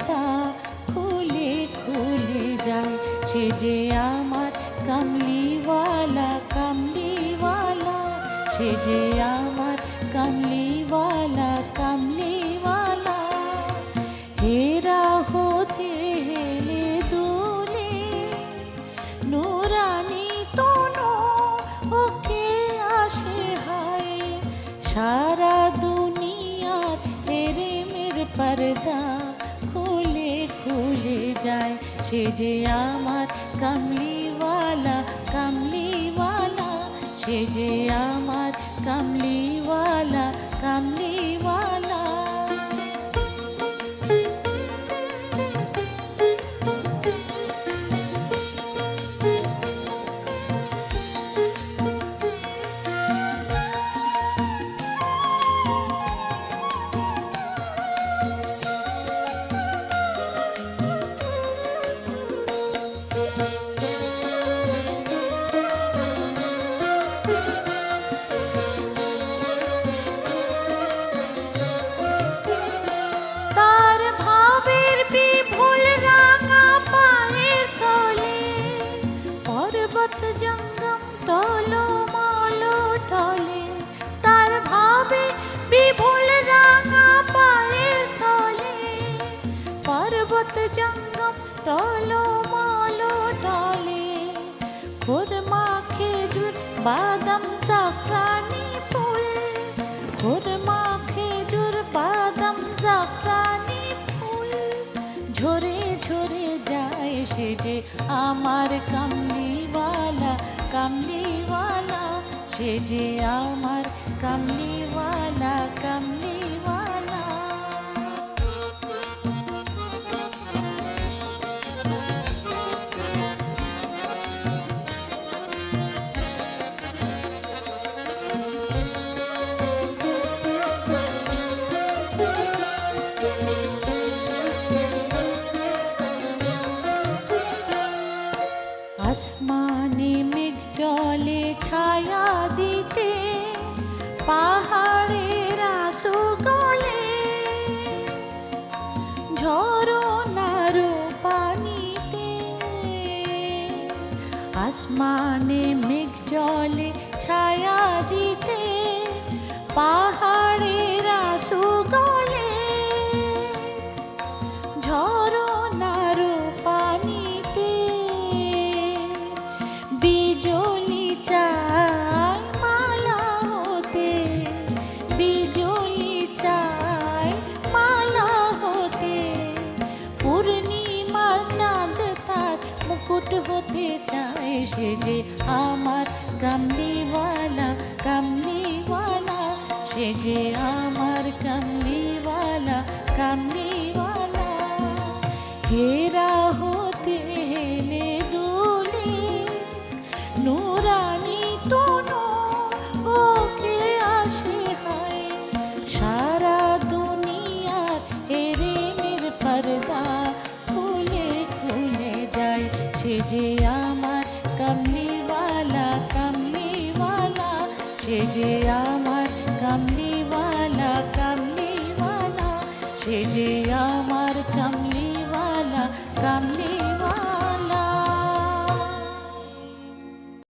पर्दा खुले खुले जाए সে যে আমার কামলিওয়ালা কামলিওয়ালা সে যে আমার কামলিওয়ালা কামলিওয়ালা হেরা হতে হেলে দুলে নুরানি তনু ওকে আসে হায় সারা দুনিয়ার প্রেমের पर्दा খুলে খুলে যায় সে যে আমার কামলিওয়ালা কামলিওয়ালা সে যে আমার কামলিওয়ালা কামলিওয়ালা জঙ্গম টলো মলো টলে তার ভাবে বিভুল রাঙা পায়ের তলে পর্বত জঙ্গম টলো মলো টলে খুরমা খেজুর বাদাম জাফরানি ফুল খুরমা খেজুর বাদাম জাফরানি ফুল ঝরে ঝরে যায় সে যে আমার কামলিওয়ালা কামলিওয়ালা সে যে আমার কামলিওয়ালা কামলিওয়ালা আসমানে মেঘ জলে ছায়া দিতে পাহাড়ের আঁসু গলে ঝরনার পানিতে আসমানে মেঘ জলে ছায়া দিতে পাহাড়ের আঁসু গলে ঝরনার পানিতে বিজলি চাই মালা হতে বিজলি চাই মালা হতে পূর্ণিমার চাঁদ তার মুকুট হতে চায় সে যে আমার কামলিওয়ালা কামলিওয়ালা সে যে আমার কামলিওয়ালা কামলিওয়ালা হেরা হতে হেলে দুলে নুরানি তনু ওকে আসে হায় সারা দুনিয়ার প্রেমের पर्दा খুলে খুলে যায় সে যে আমার কামলিওয়ালা কামলিওয়ালা সে যে আমার কামলিওয়ালা কামলিওয়ালা সে যে আমার কামলিওয়ালা কামলি